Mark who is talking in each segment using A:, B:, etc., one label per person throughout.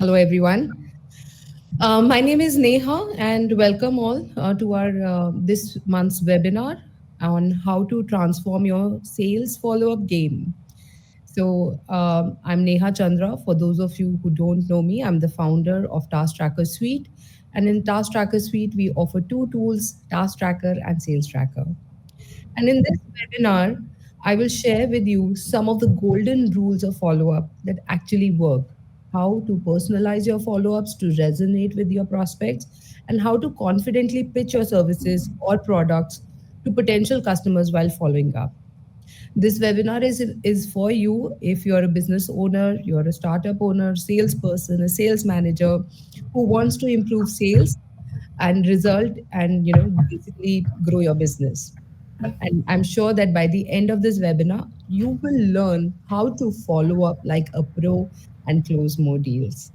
A: Hello, everyone. My name is Neha, and welcome all to our this month's webinar on how to transform your sales follow-up game. I'm Neha Chandra. For those of you who don't know me, I'm the founder of Task Tracker Suite, and in Task Tracker Suite, we offer two tools: Task Tracker and Sales Tracker. And in this webinar, I will share with you some of the golden rules of follow up that actually work, how to personalize your follow ups to resonate with your prospects, and how to confidently pitch your services or products to potential customers while following up. This webinar is for you if you're a business owner, you're a startup owner, salesperson, a sales manager who wants to improve sales and result and basically grow your business. And I'm sure that by the end of this webinar, you will learn how to follow up like a pro and close more deals.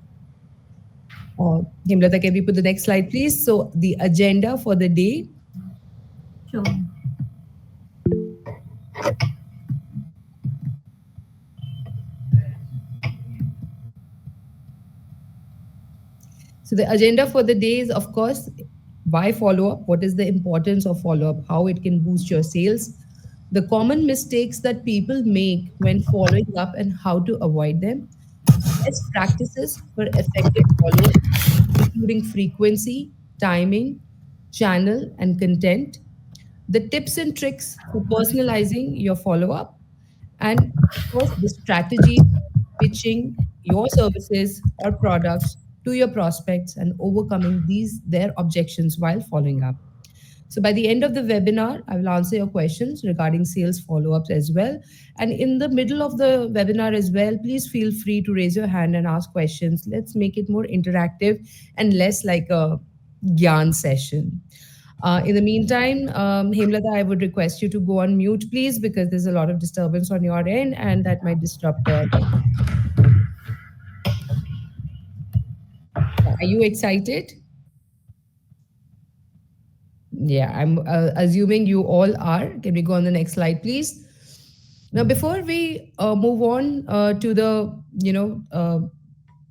A: Himlata, can we put the next slide, please? So, the agenda for the day.
B: Sure.
A: So, the agenda for the day is, of course, why follow up? What is the importance of follow up? How it can boost your sales? The common mistakes that people make when following up and how to avoid them. Best practices for effective follow up, including frequency, timing, channel, and content. The tips and tricks for personalizing your follow up, and of course, the strategy pitching your services or products to your prospects and overcoming these their objections while following up. So by the end of the webinar, I will answer your questions regarding sales follow-ups as well. And in the middle of the webinar as well, please feel free to raise your hand and ask questions. Let's make it more interactive and less like a gyan session. In the meantime, Hemlata, I would request you to go on mute, please, because there's a lot of disturbance on your end, and that might disrupt the. Are you excited? Yeah, I'm assuming you all are. Can we go on the next slide, please? Now, before we move on to the,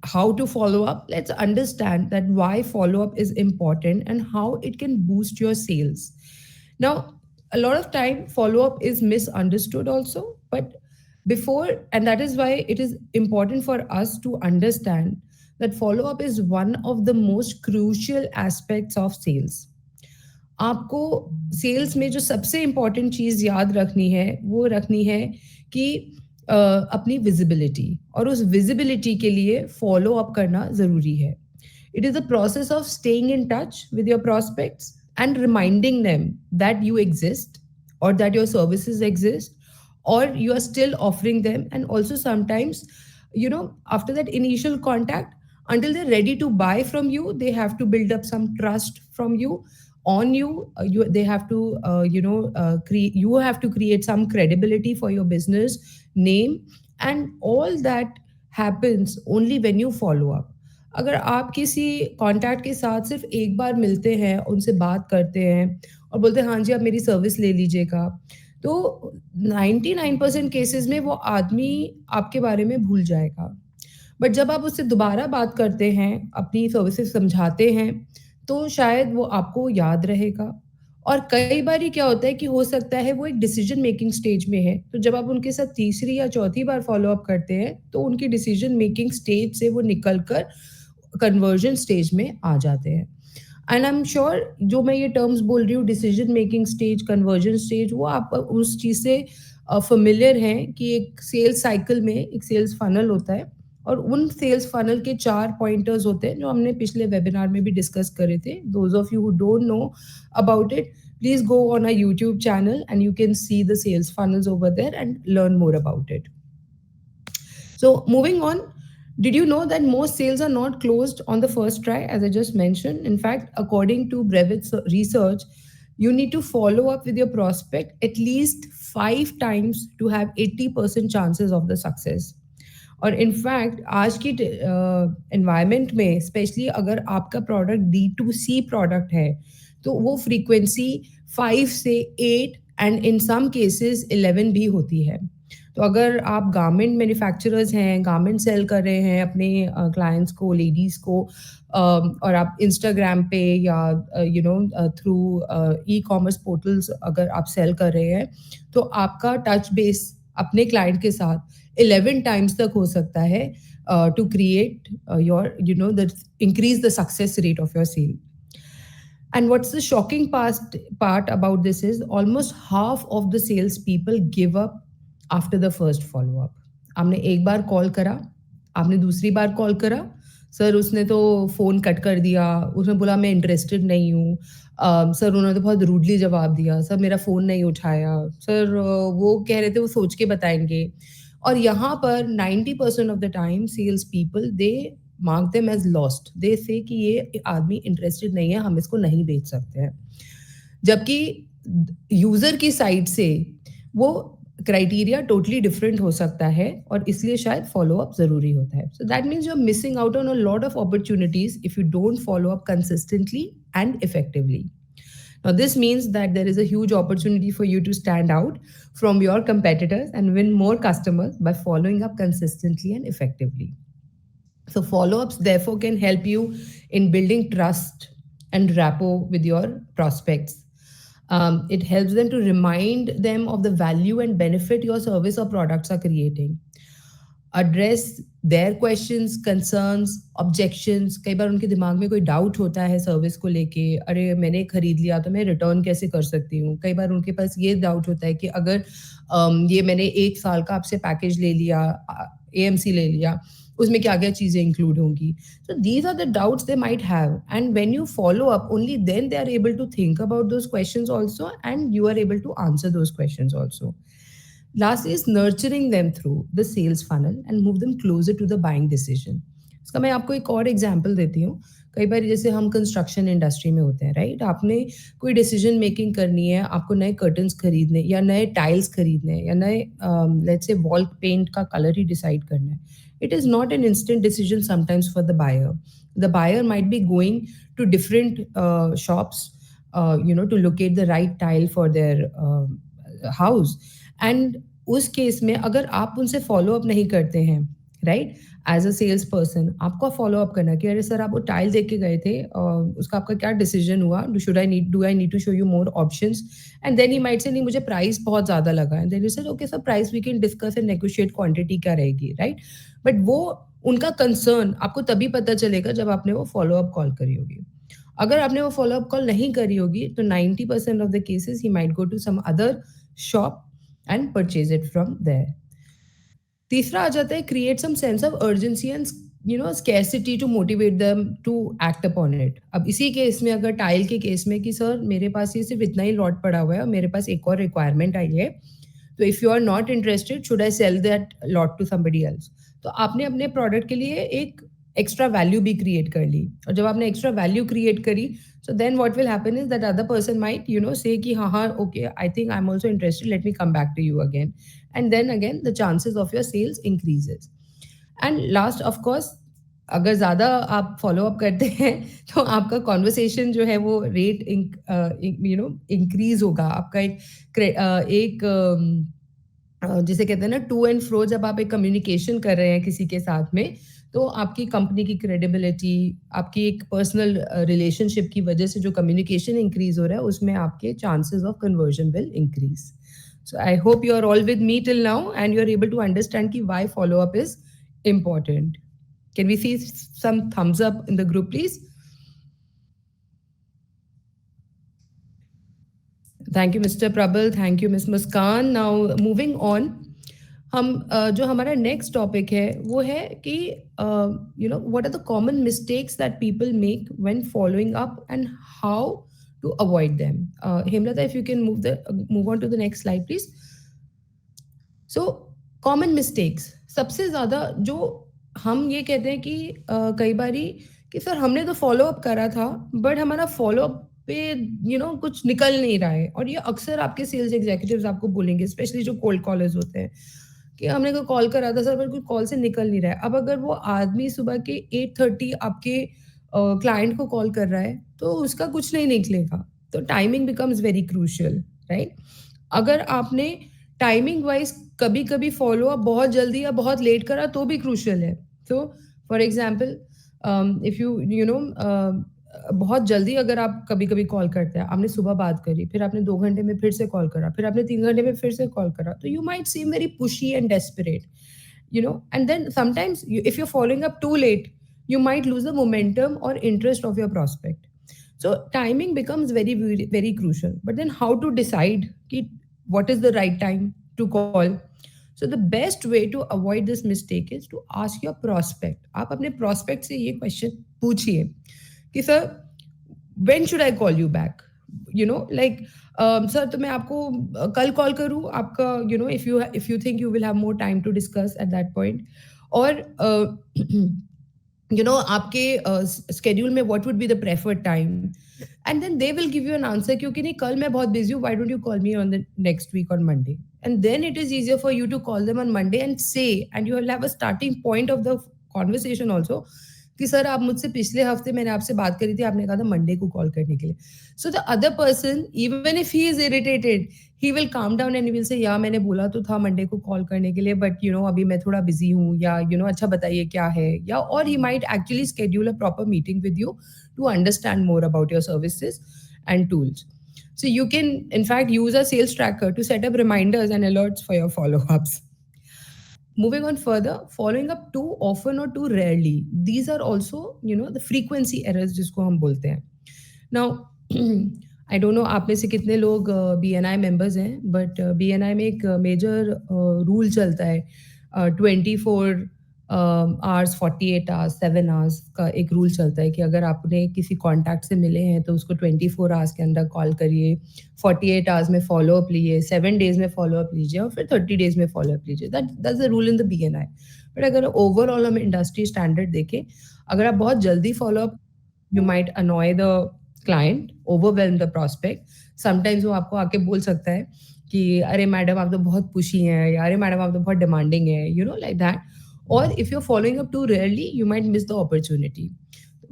A: how to follow up, let's understand that why follow up is important and how it can boost your sales. Now, a lot of time follow up is misunderstood also, but before, and that is why it is important for us to understand that follow up is one of the most crucial aspects of sales. आपको sales में जो सबसे important चीज़ याद रखनी है वो रखनी है कि अपनी विजिबिलिटी और उस विजिबिलिटी के लिए फॉलो अप करना ज़रूरी है. It is a process of staying in touch with your prospects and reminding them that you exist or that your services exist or you are still offering them, and also sometimes after that initial contact, until they're ready to buy from you, they have to build up some trust from you on you. They have to create, you have to create some credibility for your business name, and all that happens only when you follow up. अगर आप किसी contact के साथ सिर्फ एक बार मिलते हैं, उनसे बात करते हैं और बोलते हैं हाँ जी आप मेरी सर्विस ले लीजिएगा, तो 99% केसेस में वो आदमी आपके बारे में भूल जाएगा. बट जब आप उससे दोबारा बात करते हैं, अपनी सर्विसेज समझाते हैं, तो शायद वो आपको याद रहेगा. और कई बार क्या होता है कि हो सकता है वो एक डिसीजन मेकिंग स्टेज में है, तो जब आप उनके साथ तीसरी या चौथी बार फॉलो अप करते हैं, तो उनकी डिसीजन मेकिंग स्टेज से वो निकल कर कन्वर्जन स्टेज में आ जाते हैं. एंड आई एम श्योर जो मैं ये टर्म्स बोल रही हूँ, decision making stage, conversion stage, वो आप उस चीज़ से फेमिलियर हैं कि एक सेल्स साइकिल में एक सेल्स फनल होता है, और उन सेल्स फनल के 4 पॉइंटर्स होते हैं जो हमने पिछले वेबिनार में भी डिस्कस करे थे. Those of you who don't know about it, please go on our YouTube channel and you can see the sales funnels over there and learn more about it. So, moving on, did you know that most sales are not closed on the first try, as I just mentioned? In fact, according to Brevet's research, you need to follow up with your prospect at least 5 times to have 80% chances of the success. और in fact आज की environment में specially अगर आपका product D2C product है, तो वो frequency 5 से 8 एंड इन सम केसेस 11 भी होती है. तो अगर आप गारमेंट मैन्युफैक्चरर्स हैं, गारमेंट सेल कर रहे हैं अपने क्लाइंट्स को, लेडीज़ को, और आप इंस्टाग्राम पे या थ्रू ई कॉमर्स पोर्टल्स अगर आप सेल कर रहे हैं, तो आपका टच बेस अपने क्लाइंट के साथ 11 टाइम्स तक हो सकता है, to create your the increase the success rate of your sale. And what's the shocking part about this is almost half of the salespeople give up after the first follow up. आपने एक बार call करा, आपने दूसरी बार call करा, sir उसने तो phone cut कर दिया, उसने बोला मैं इंटरेस्टेड नहीं हूँ, सर उन्होंने तो बहुत रूडली जवाब दिया, सर मेरा फ़ोन नहीं उठाया, सर वो कह रहे थे वो सोच के बताएंगे। और यहाँ पर 90% of the time sales people they mark them as lost, they say कि ये आदमी इंटरेस्टेड नहीं है, हम इसको नहीं बेच सकते हैं। जबकि यूजर की साइड से वो क्राइटेरिया टोटली डिफरेंट हो सकता है, और इसलिए शायद फॉलो अप जरूरी होता है। So that means you are missing out on a lot of opportunities if you don't follow up consistently and effectively. Now, this means that there is a huge opportunity for you to stand out from your competitors and win more customers by following up consistently and effectively. So, follow ups therefore can help you in building trust and rapport with your prospects. It helps them to remind them of the value and benefit your service or products are creating. Address their questions, concerns, objections. कई बार उनके दिमाग में कोई doubt होता है service को लेके, अरे मैंने खरीद लिया तो मैं रिटर्न कैसे कर सकती हूँ. कई बार उनके पास ये डाउट होता है कि अगर ये मैंने 1 साल का आपसे पैकेज ले लिया, एएमसी ले लिया, उसमें क्या क्या चीज़ें इंक्लूड होंगी. So these are the doubts they might have, and when you follow up only then they are able to think about those questions also, and you are able to answer those questions also. Last is nurturing them through the sales funnel and move them closer to the buying decision. इसका मैं आपको एक और example देती हूँ. कई बार जैसे हम कंस्ट्रक्शन इंडस्ट्री में होते हैं, राइट, आपने कोई डिसीजन मेकिंग करनी है, आपको नए कर्टन्स खरीदने या नए टाइल्स खरीदने या नए लेट्स से वॉल पेंट का कलर ही डिसाइड करना है. It is not an instant decision sometimes for the buyer. The buyer might be going to different shops to locate the right tile for their house. And उस केस में अगर आप उनसे फॉलो अप नहीं करते हैं, right, as a sales person आपको फॉलो अप करना कि अरे सर आप वो टाइल देख के गए थे, उसका आपका क्या डिसीजन हुआ, do I need to show you more options. And then he might say नहीं मुझे प्राइस बहुत ज़्यादा लगा, and then you said okay sir price we can discuss and negotiate quantity क्या रहेगी, राइट. बट वो उनका कंसर्न आपको तभी पता चलेगा जब आपने वो फॉलो अप कॉल करी होगी. अगर आपने वो फॉलो अप कॉल नहीं करी होगी तो 90% of the cases he might go to some other shop and purchase it from there. तीसरा आ जाता है create some sense of urgency and scarcity to motivate them to act upon it. अब इसी case में अगर टाइल के case में कि सर मेरे पास ये सिर्फ इतना ही लॉट पड़ा हुआ है और मेरे पास एक और रिक्वायरमेंट आई है, तो if you are not interested should I sell that lot to somebody else. तो आपने अपने प्रोडक्ट के लिए एक एक्स्ट्रा वैल्यू भी क्रिएट कर ली, और जब आपने एक्स्ट्रा वैल्यू क्रिएट करी, so then what will happen is that other person might say ki ha okay I think I'm also interested, let me come back to you again, and then again the chances of your sales increases. And last of course अगर ज़्यादा आप follow up करते हैं तो आपका conversation जो है वो रेट इंक्रीज होगा. आपका एक जिसे कहते हैं ना टू एंड फ्रो, जब आप एक कम्युनिकेशन कर रहे हैं किसी के साथ में, तो आपकी कंपनी की क्रेडिबिलिटी, आपकी एक पर्सनल रिलेशनशिप की वजह से जो कम्युनिकेशन इंक्रीज हो रहा है उसमें आपके chances of conversion will increase. So I hope you are all with me till now and you are able to understand कि why follow up is important. Can we see some thumbs up in the group please? Thank you mister Prabal, thank you miss Muskan. Now moving on, हम जो हमारा next topic है वो है कि what are the common mistakes that people make when following up and how to avoid them. Hemlata, if you can move on to the next slide please. So common mistakes, सबसे ज़्यादा जो हम ये कहते हैं कि कई बारी कि सर हमने तो फॉलो अप करा था बट हमारा फॉलो अप पे कुछ निकल नहीं रहा है. और ये अक्सर आपके सेल्स एग्जीक्यूटिव्स आपको बोलेंगे, स्पेशली जो कोल्ड कॉलर्स होते हैं, कि हमने कोई कॉल करा था सर पर कोई कॉल से निकल नहीं रहा है. अब अगर वो आदमी सुबह के 8:30 आपके क्लाइंट को कॉल कर रहा है तो उसका कुछ नहीं निकलेगा. तो timing becomes very crucial, right. अगर आपने टाइमिंग वाइज कभी कभी फॉलो अप बहुत जल्दी या बहुत लेट करा तो भी क्रूशल है. तो for example, if you know बहुत जल्दी अगर आप कभी कभी कॉल करते हैं, आपने सुबह बात करी, फिर आपने 2 घंटे में फिर से कॉल करा, फिर आपने 3 घंटे में फिर से कॉल करा, तो you might seem very pushy and desperate, and then sometimes if you're following up too late, you might lose the momentum or interest of your prospect. So timing becomes very very, very crucial. But then how to decide ki, what is the right time to call? So the best way to avoid this mistake is to ask your prospect. आप अपने prospect से ये question पूछिए कि sir, when should I call you back? Like, sir, तो मैं आपको कल कॉल करूँ आपका, if you think you will have more time to discuss at that point, और आपके schedule में what would be the preferred time, and then they will give you an answer क्योंकि नहीं कल मैं बहुत busy हूँ, why don't you call me on the next week on Monday, and then it is easier for you to call them on Monday and say, and you will have a starting point of the conversation also, कि sir आप मुझसे पिछले हफ्ते मैंने आपसे बात करी थी, आपने कहा था मंडे को कॉल करने के लिए. So the other person, even if he is irritated, he will calm down and he will say, या मैंने बोला तो था मंडे को कॉल करने के लिए, बट अभी मैं थोड़ा बिजी हूँ, या अच्छा बताइए क्या है, या और he might actually schedule a proper meeting with you to understand more about your services and tools. So you can in fact use a sales tracker to set up reminders and alerts for your follow-ups. Moving on further, following up too often or too rarely. These are also, the frequency errors जिसको हम बोलते हैं. Now, I don't know आप में से कितने लोग BNI members हैं, but BNI में एक major rule चलता है, 24 hours, 48 hours, 7 hours का एक रूल चलता है कि अगर आपने किसी कॉन्टैक्ट से मिले हैं तो उसको 24 आवर्स के अंदर कॉल करिए, 48 आवर्स में फॉलो अप लीजिए, 7 डेज में फॉलो अप लीजिए, और फिर 30 डेज में फॉलो अप लीजिए. That's the rule in the BNI. But अगर ओवरऑल हम इंडस्ट्री स्टैंडर्ड देखें, अगर आप बहुत जल्दी follow up, you might annoy the client, overwhelm the prospect. Sometimes वो आपको आके बोल सकता है कि अरे मैडम आप तो बहुत पुशी हैं, या अरे मैडम आप तो बहुत डिमांडिंग है, like that. और if you're following up too rarely, you might miss the opportunity.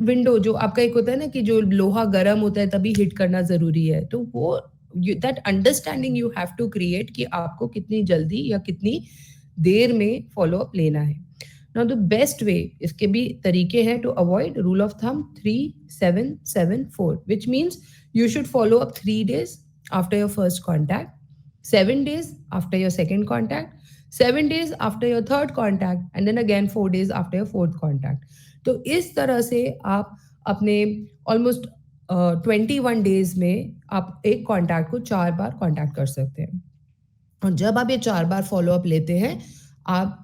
A: Window जो आपका एक होता है ना कि जो लोहा गर्म होता है तभी हिट करना जरूरी है, तो वो that understanding you have to create कि आपको कितनी जल्दी या कितनी देर में फॉलो अप लेना है. Now the best way, इसके भी तरीके हैं to avoid, rule of thumb 3-7-7-4, which means you should follow up 3 days after your first contact, 7 days after your second contact, 7 days after your third contact, and then again 4 days after your fourth contact. तो इस तरह से आप अपने almost 21 days में आप एक contact को 4 बार कॉन्टैक्ट कर सकते हैं. और जब आप ये 4 बार फॉलो अप लेते हैं, आप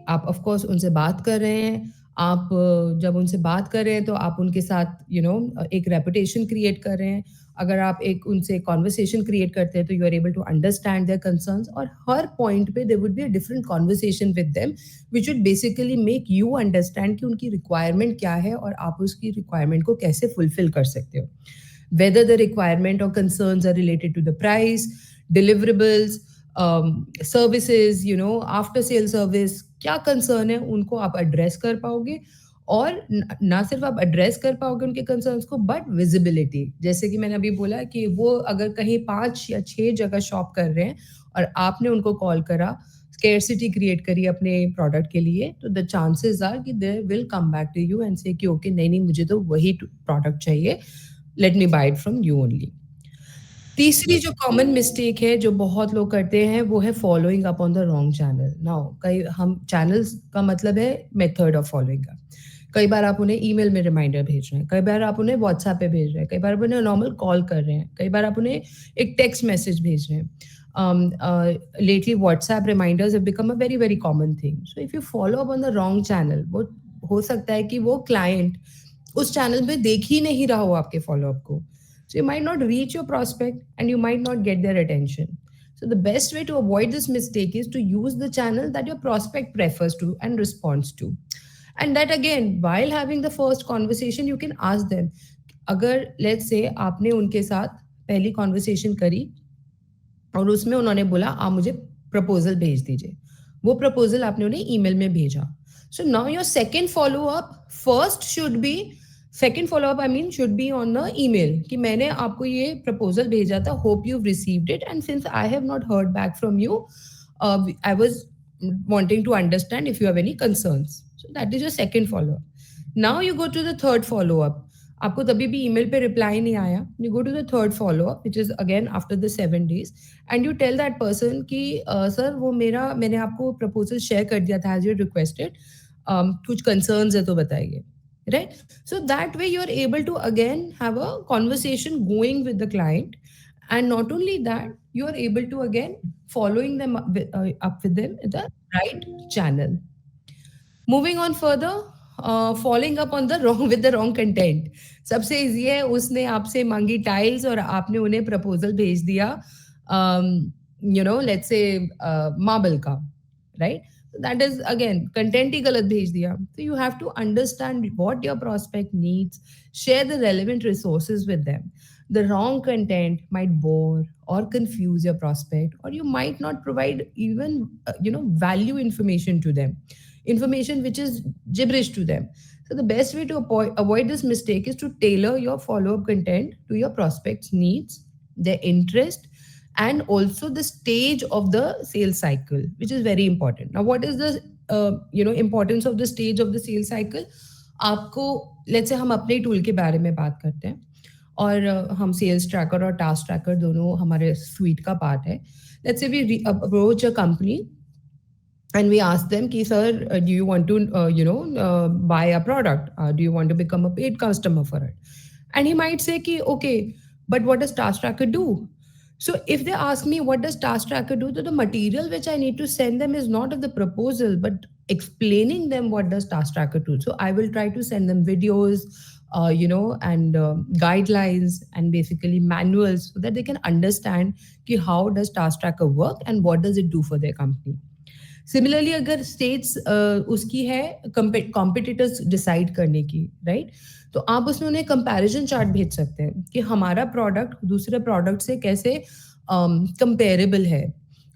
A: आप ऑफ कोर्स उनसे बात कर रहे हैं, आप जब उनसे बात कर रहे हैं तो आप उनके साथ एक रेपुटेशन क्रिएट कर रहे हैं. अगर आप एक उनसे कॉन्वर्सेशन क्रिएट करते हैं तो you are able to understand their concerns, और हर पॉइंट पे there would be a different conversation with them which would basically make you understand कि उनकी रिक्वायरमेंट क्या है और आप उसकी रिक्वायरमेंट को कैसे फुलफिल कर सकते हो. Whether the requirement or concerns are related to the price, deliverables, services, after sale service, क्या कंसर्न है उनको आप एड्रेस कर पाओगे. और ना सिर्फ आप एड्रेस कर पाओगे उनके कंसर्न्स को, बट विजिबिलिटी, जैसे कि मैंने अभी बोला कि वो अगर कहीं 5 या 6 जगह शॉप कर रहे हैं और आपने उनको कॉल करा, स्केर्सिटी क्रिएट करी अपने प्रोडक्ट के लिए, तो द चांसेस आर कि they will come back to you and say कि ओके नहीं नहीं मुझे तो वही प्रोडक्ट चाहिए, let me buy it from you only. तीसरी जो कॉमन मिस्टेक है जो बहुत लोग करते हैं वो है following up on the wrong channel. Now कई हम चैनल्स का मतलब है मेथड ऑफ फॉलोइंग अप. कई बार आप उन्हें ईमेल में रिमाइंडर भेज रहे हैं, कई बार आप उन्हें व्हाट्सएप पे भेज रहे हैं, कई बार आप उन्हें नॉर्मल कॉल कर रहे हैं, कई बार आप उन्हें एक टेक्स्ट मैसेज भेज रहे हैं. Lately WhatsApp reminders have become a very very common thing. So if you follow up on the wrong channel, वो हो सकता है कि वो क्लाइंट उस चैनल पे देख ही नहीं रहा हो आपके फॉलोअप को. So you might not reach your prospect and you might not get their attention. So the best way to avoid this mistake is to use the channel that your prospect prefers to and responds to. And that again, while having the first conversation, you can ask them. अगर let's say आपने उनके साथ पहली conversation करी और उसमें उन्होंने बोला आप मुझे प्रपोजल भेज दीजिए, वो प्रपोजल आपने उन्हें ईमेल में भेजा. So now your second follow up first should be second follow up I mean should be on the email कि मैंने आपको ये प्रपोजल भेजा था, hope you received it, and since I have not heard back from you, I was wanting to understand if you have any concerns. So that is your second follow up. Now you go to the third follow up. आपको तभी भी email पे reply नहीं आया. You go to the third follow up, which is again after the 7 days, and you tell that person कि sir वो मेरा मैंने आपको proposal share कर दिया था as you requested. कुछ concerns है तो बताइए. Right? So that way you are able to again have a conversation going with the client, and not only that, you are able to again following them up with them in the right channel. Moving on further, following up on the wrong with the wrong content. सबसे easy है, उसने आपसे मांगी tiles और आपने उन्हें proposal भेज दिया, लेट्स से मार्बल का, right? That is again content ही गलत भेज दिया. So you have to understand what your prospect needs, share the relevant resources with them. The wrong content might bore or confuse your prospect, or you might not provide even value information to them, information which is gibberish to them. So the best way to avoid this mistake is to tailor your follow-up content to your prospects' needs, their interest, and also the stage of the sales cycle, which is very important. Now, what is the importance of the stage of the sales cycle? आपको let's say हम अपने tool के बारे में बात करते हैं, और हम सेल्स ट्रैकर और टास्क ट्रैकर दोनों हमारे स्वीट का पार्ट है. Let's say we approach a company and we ask them ki sir, do you want to buy a product, do you want to become a paid customer for it? And he might say ki okay, but what does task tracker do? So if they ask me what does task tracker do, so the material which I need to send them is not of the proposal but explaining them what does task tracker do. So I will try to send them videos, and guidelines and basically manuals, so that they can understand ki how does task tracker work and what does it do for their company. Similarly अगर states उसकी है competitors decide करने की, right? तो आप उसमें उन्हें comparison chart भेज सकते हैं कि हमारा प्रोडक्ट दूसरे प्रोडक्ट से कैसे कंपेरेबल है.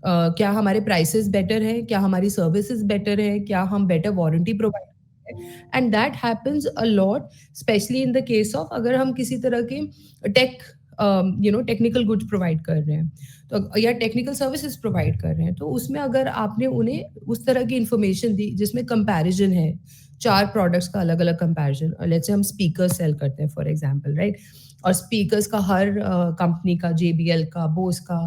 A: क्या हमारे प्राइसेस बेटर है, क्या हमारी सर्विसेज बेटर है, क्या हम बेटर वारंटी प्रोवाइड करते हैं. And that happens a lot, specially in the case of अगर हम किसी तरह के टेक टेक्निकल गुड्स प्रोवाइड कर रहे हैं, तो या टेक्निकल सर्विसेज प्रोवाइड कर रहे हैं, तो उसमें अगर आपने उन्हें उस तरह की इंफॉर्मेशन दी जिसमें कंपैरिजन है, चार प्रोडक्ट्स का अलग अलग कंपैरिजन, और लेट्स से हम स्पीकर सेल करते हैं फॉर एग्जांपल, राइट? और स्पीकर्स का हर कंपनी का, JBL का, बोस का,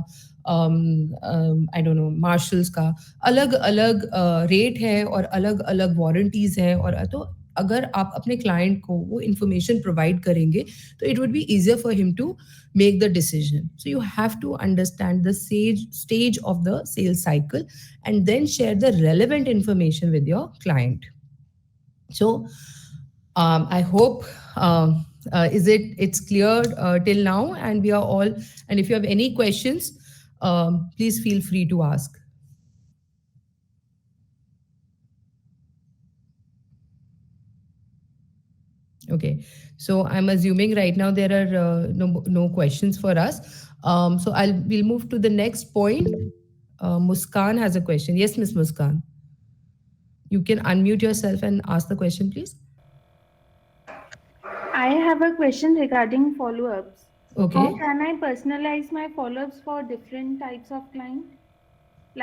A: आई डोंट नो, मार्शल्स का अलग अलग रेट है और अलग अलग वारंटीज है, और तो अगर आप अपने क्लाइंट को वो इंफॉर्मेशन प्रोवाइड करेंगे तो it would be easier for him to make the decision. So you have to understand the stage of the sales cycle and then share the relevant information with your client. So I hope it's clear till now, and we are all, and if you have any questions, please feel free to ask. Okay, so I'm assuming right now there are no questions for us. So we'll move to the next point. Muskan has a question. Yes, Miss Muskan, you can unmute yourself and ask the question, please.
B: I have a question regarding follow-ups. How
A: Okay.
B: can I personalize my follow-ups for different types of client,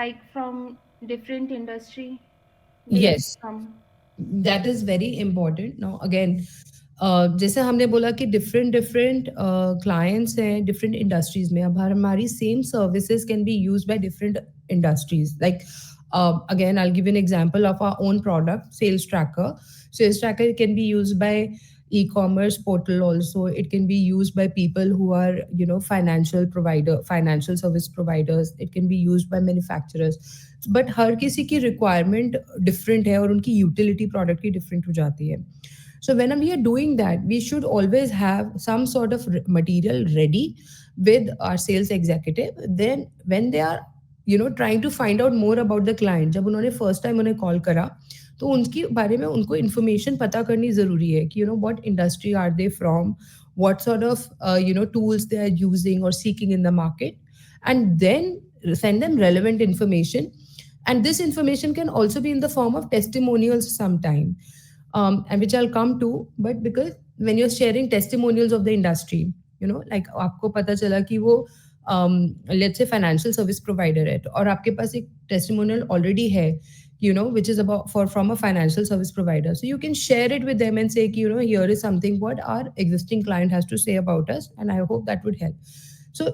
B: like from different industry they
A: Yes.
B: come?
A: That is very important. Now again, जैसे हमने बोला कि different different clients हैं different industries में. अब हमारी same services can be use by different industries. Like again, I'll give you an example of our own product, Sales Tracker. Sales Tracker can be used by e-commerce portal also. It can be used by people who are, financial service providers. It can be used by manufacturers. But हर किसी की requirement different है और उनकी utility product की different हो जाती है. So when we are doing that, we should always have some sort of material ready with our sales executive. Then when they are trying to find out more about the client, जब उन्होंने first time उन्हें call करा तो उनके बारे में उनको information पता करनी ज़रूरी है कि what industry are they from, what sort of tools they are using or seeking in the market, and then send them relevant information. And this information can also be in the form of testimonials sometime, and which I'll come to. But because when you're sharing testimonials of the industry, like आपको पता चला कि वो let's say financial service provider है और आपके पास एक testimonial already है, which is about for from a financial service provider, so you can share it with them and say here is something what our existing client has to say about us, and I hope that would help. So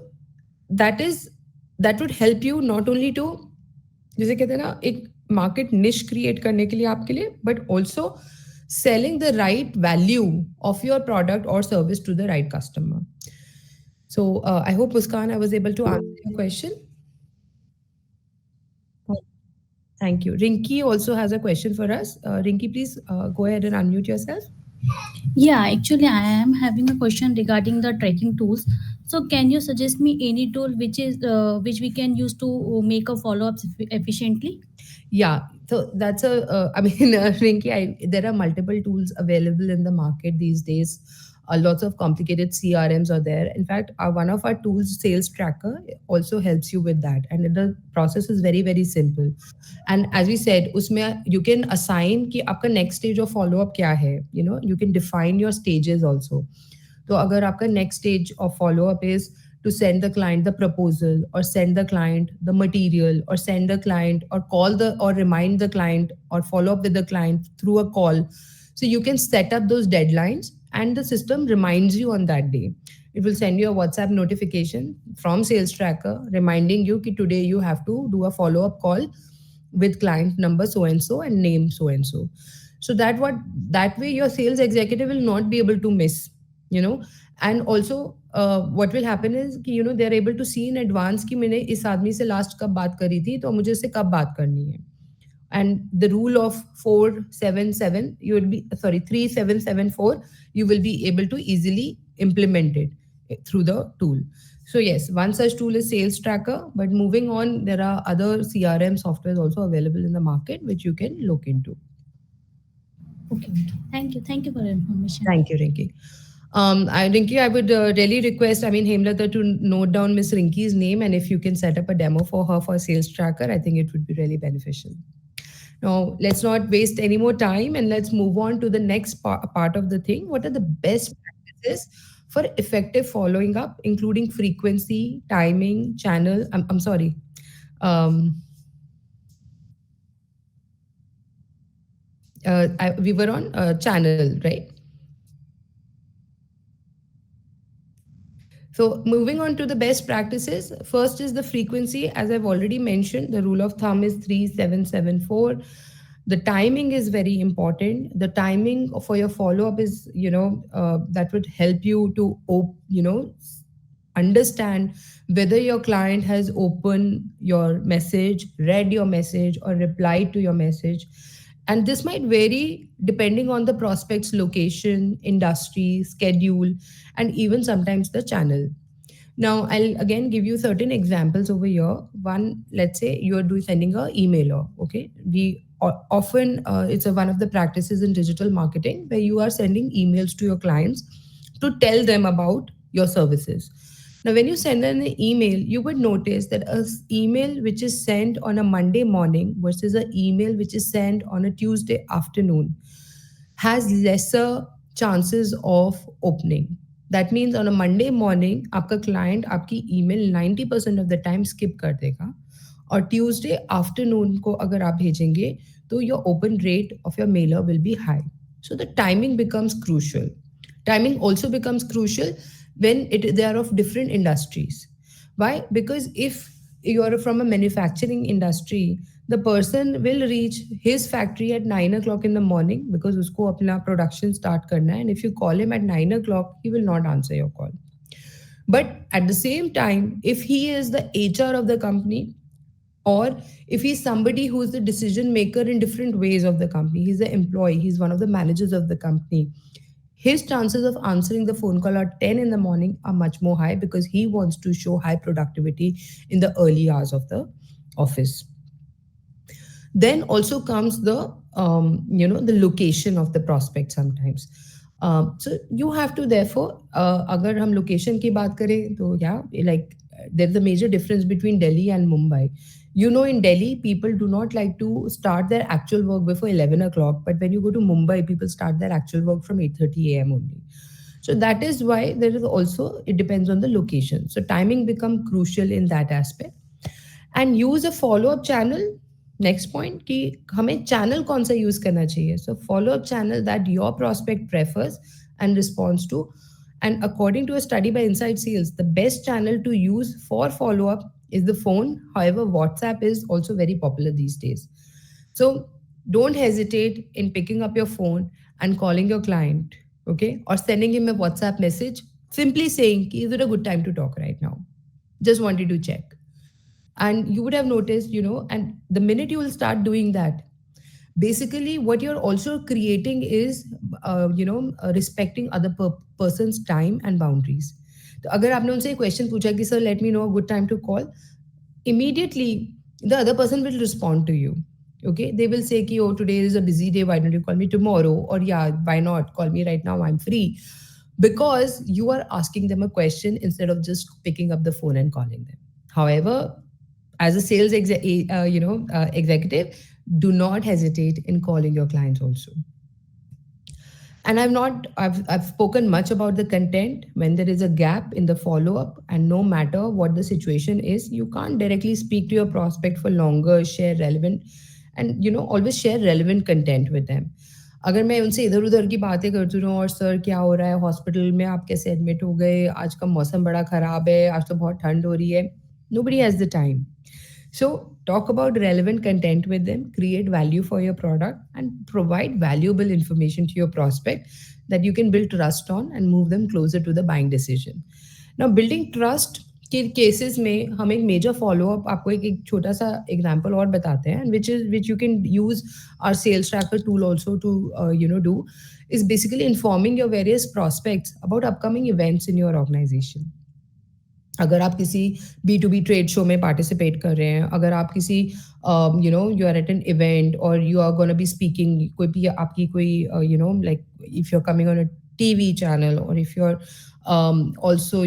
A: that is that would help you not only to, जैसे कहते हैं ना, एक market निश create करने के लिए आपके लिए, but also selling the right value of your product or service to the right customer. So I hope, Muskan, I was able to answer your question. Thank you. Rinky also has a question for us. Rinky, please go ahead and unmute yourself.
C: Yeah, actually, I am having a question regarding the tracking tools. So, can you suggest me any tool which we can use to make a follow up efficiently?
A: Yeah, so that's a, I mean, Rinki, there are multiple tools available in the market these days. Lots of complicated CRMs are there. In fact, one of our tools, Sales Tracker, also helps you with that. And the process is very, very simple. And as we said, usme you can assign कि आपका next stage of follow up क्या है. You can define your stages also. तो अगर आपका next stage of follow up is to send the client the proposal, or send the client the material, or send the client, or call the, or remind the client, or follow up with the client through a call. So you can set up those deadlines and the system reminds you on that day. It will send you a WhatsApp notification from Sales Tracker reminding you that today you have to do a follow up call with client number so and name so and so. So that way your sales executive will not be able to miss, you know. And also what will happen is कि they are able to see in advance कि मैंने इस आदमी से last कब बात करी थी, तो मुझे इससे कब बात करनी है. And the rule of 477, you will be, sorry, 3774, you will be able to easily implement it through the tool. So yes, one such tool is Sales Tracker, but moving on, there are other CRM softwares also available in the market which you can look into.
C: Okay, okay. Thank you. Thank you for the information.
A: Thank you, Rinki. Rinki, I would really request, I mean, Hemlata, to note down Miss Rinki's name, and if you can set up a demo for her for Sales Tracker, I think it would be really beneficial. Now, let's not waste any more time and let's move on to the next part of the thing. What are the best practices for effective following up, including frequency, timing, channel? I'm sorry. Um, we were on channel, right? So, moving on to the best practices, first is the frequency. As I've already mentioned, the rule of thumb is 3774. The timing is very important. The timing for your follow up is, that would help you to, understand whether your client has opened your message, read your message, or replied to your message. And this might vary depending on the prospect's location, industry, schedule, and even sometimes the channel. Now, I'll again give you certain examples over here. One, let's say you're doing sending a emailer. Okay, we often it's one of the practices in digital marketing where you are sending emails to your clients to tell them about your services. Now, when you send an email, you would notice that a email which is sent on a Monday morning versus an email which is sent on a Tuesday afternoon has lesser chances of opening. That means on a Monday morning, आपका client आपकी email 90% of the time skip कर देगा, और Tuesday afternoon को अगर आप भेजेंगे तो your open rate of your mailer will be high. So the timing becomes crucial. Timing also becomes crucial when they are of different industries. Why? Because if you are from a manufacturing industry, the person will reach his factory at 9 o'clock in the morning because usko apna production start karna hai, and if you call him at 9 o'clock, he will not answer your call. But at the same time, if he is the HR of the company, or if he's somebody who is the decision maker in different ways of the company, he's the employee, he's one of the managers of the company, his chances of answering the phone call at 10 in the morning are much more high because he wants to show high productivity in the early hours of the office. Then also comes the the location of the prospect sometimes. So you have to therefore अगर हम location की बात करें तो yeah, like there's a major difference between Delhi and Mumbai. In Delhi, people do not like to start their actual work before 11 o'clock. But when you go to Mumbai, people start their actual work from 8:30 a.m. only. So that is why there is also, it depends on the location. So timing become crucial in that aspect. And use a follow up channel. Next point कि हमें channel कौन सा use करना चाहिए. So follow up channel that your prospect prefers and responds to. And according to a study by Inside Sales, the best channel to use for follow up is the phone. However, WhatsApp is also very popular these days. So don't hesitate in picking up your phone and calling your client, okay, or sending him a WhatsApp message, simply saying, is it a good time to talk right now? Just wanted to check. And you would have noticed, and the minute you will start doing that, basically what you're also creating is respecting other person's time and boundaries. तो अगर आपने उनसे question पूछा कि sir let me know a good time to call, immediately the other person will respond to you. Okay, they will say ki, oh, today is a busy day, why don't you call me tomorrow, or yeah, why not call me right now, I'm free. Because you are asking them a question instead of just picking up the phone and calling them. However, as a sales executive, do not hesitate in calling your clients also. And I've spoken much about the content. When there is a gap in the follow up, and no matter what the situation is, you can't directly speak to your prospect for longer, share relevant, and always share relevant content with them. अगर मैं उनसे इधर उधर की बातें करती रहूँ, और सर क्या हो रहा है हॉस्पिटल में, आप कैसे एडमिट हो गए, आज का मौसम बड़ा खराब है, आज तो बहुत ठंड हो रही है, nobody has the time. So, talk about relevant content with them, create value for your product, and provide valuable information to your prospect that you can build trust on and move them closer to the buying decision. Now, building trust के cases में हम एक measure follow up, आपको एक छोटा सा example और बताते हैं, which you can use our sales tracker tool also to do, is basically informing your various prospects about upcoming events in your organization. अगर आप किसी B2B ट्रेड शो में पार्टिसिपेट कर रहे हैं, अगर आप किसी you are at an event और you are gonna be speaking, कोई भी आपकी कोई like if you are coming on a TV channel, or if you're also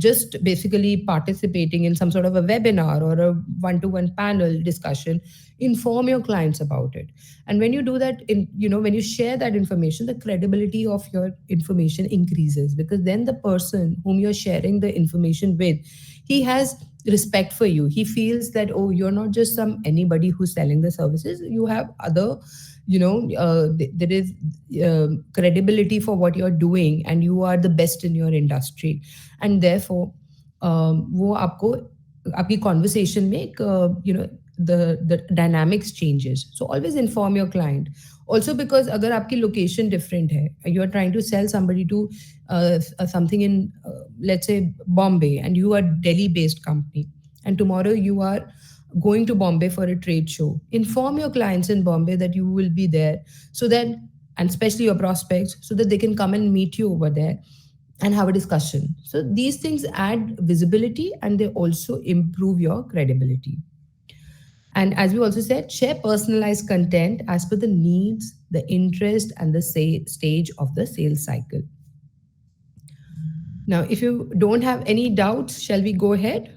A: just basically participating in some sort of a webinar or a one-to-one panel discussion, inform your clients about it. And when you do that, when you share that information, the credibility of your information increases, because then the person whom you're sharing the information with, he has respect for you. He feels that, oh, you're not just some anybody who's selling the services, you have other, there is credibility for what you're doing, and you are the best in your industry. And therefore वो आपको आपकी conversation में एक, the dynamics changes. So always inform your client. Also, because अगर आपकी location different है, you are trying to sell somebody to something in let's say Bombay, and you are Delhi based company, and tomorrow you are going to Bombay for a trade show, inform your clients in Bombay that you will be there, so that, and especially your prospects, so that they can come and meet you over there and have a discussion. So these things add visibility, and they also improve your credibility. And as we also said, share personalized content as per the needs, the interest, and the stage of the sales cycle. Now, if you don't have any doubts, shall we go ahead?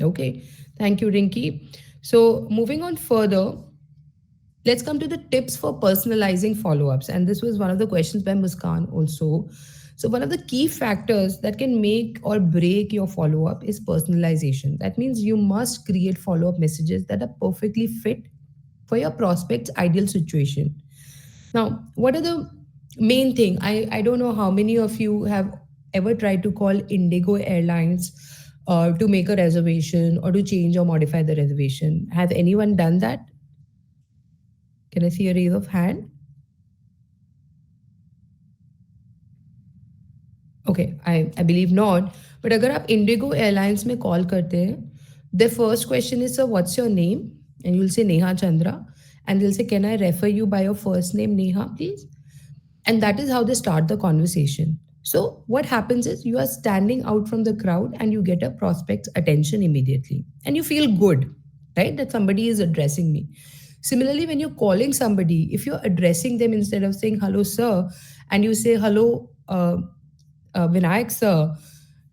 A: Okay, thank you, Rinky. So, moving on further, let's come to the tips for personalizing follow ups. And this was one of the questions by Muskan also. So, one of the key factors that can make or break your follow up is personalization. That means you must create follow up messages that are perfectly fit for your prospect's ideal situation. Now, what are the main thing? I don't know how many of you have ever tried to call Indigo Airlines to make a reservation or to change or modify the reservation. Have anyone done that? Can I see a raise of hand? Okay, I believe not. But अगर आप Indigo Airlines में call करते हैं, their first question is, sir, what's your name? And you'll say Neha Chandra. And they'll say, can I refer you by your first name, Neha, please? And that is how they start the conversation. So what happens is you are standing out from the crowd and you get a prospect's attention immediately. And you feel good, right? That somebody is addressing me. Similarly, when you're calling somebody, if you're addressing them instead of saying, hello, sir, and you say, hello, Vinayak, sir,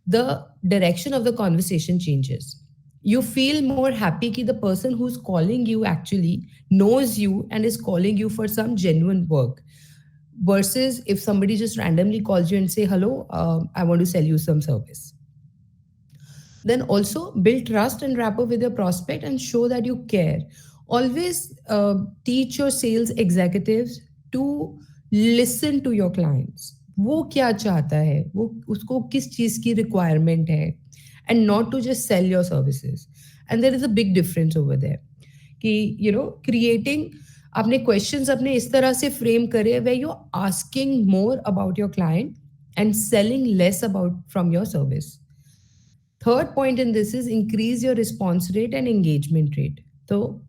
A: the direction of the conversation changes. You feel more happy that the person who's calling you actually knows you and is calling you for some genuine work, versus if somebody just randomly calls you and say, hello, I want to sell you some service. Then also build trust and rapport with your prospect and show that you care. Always teach your sales executives to listen to your clients. वो क्या चाहता है, वो उसको किस चीज़ की requirement है, and not to just sell your services. And there is a big difference over there कि creating, आपने क्वेश्चंस अपने इस तरह से फ्रेम करे where you're asking more about your client and selling less about from your service. Third point in this is increase your response rate and engagement rate. So,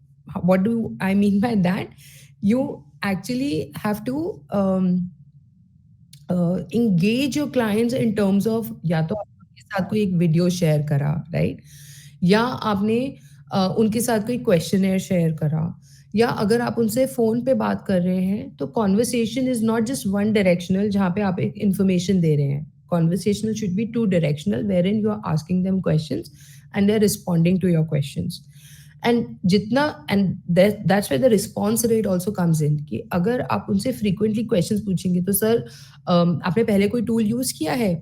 A: what do I mean by that? You actually have to engage your clients in terms of, या तो आपने उनके साथ कोई एक video share करा, right, या आपने उनके साथ कोई क्वेश्चनर शेयर करा, या अगर आप उनसे फ़ोन पे बात कर रहे हैं तो conversation is not just one directional जहाँ पे आप एक इन्फॉर्मेशन दे रहे हैं. Conversational should be two directional, wherein you are asking them questions and they're responding to your questions. And jitna, and that's where the response rate also comes in कि अगर आप उनसे frequently questions पूछेंगे तो sir आपने पहले कोई tool use किया है?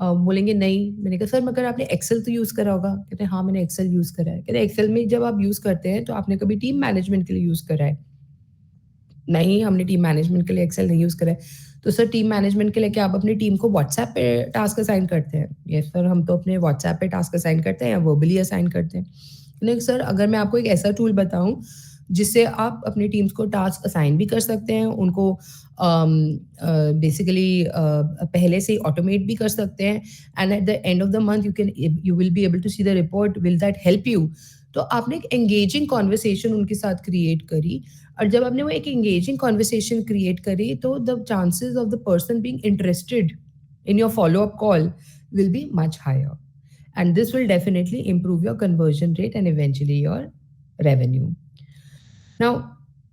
A: बोलेंगे नहीं. मैंने कहा सर मगर आपने एक्सेल तो यूज़ करा होगा. कहते हैं हाँ मैंने एक्सेल यूज़ करा है. कहते हैं एक्सेल में जब आप यूज़ करते हैं तो आपने कभी टीम मैनेजमेंट के लिए यूज़ करा है? नहीं, हमने टीम मैनेजमेंट के लिए एक्सेल नहीं यूज़ करा है. तो सर टीम मैनेजमेंट के लिए क्या आप अपनी टीम को व्हाट्सएप पे टास्क असाइन करते हैं? यस सर, हम तो अपने व्हाट्सएप पे टास्क असाइन करते हैं या वर्बली असाइन करते हैं. नहीं सर, अगर मैं आपको एक ऐसा टूल बताऊं जिससे आप अपनी टीम्स को टास्क असाइन भी कर सकते हैं, उनको बेसिकली पहले से ऑटोमेट भी कर सकते हैं, and at the end of the month you will be able to see the report, will that help you? तो आपने एक एंगेजिंग कॉन्वर्सेशन उनके साथ क्रिएट करी, और जब आपने वो एक एंगेजिंग कॉन्वर्सेशन क्रिएट करी तो the chances of the person being interested in your follow-up call will be much higher, and this will definitely improve your conversion rate and eventually your revenue. Now,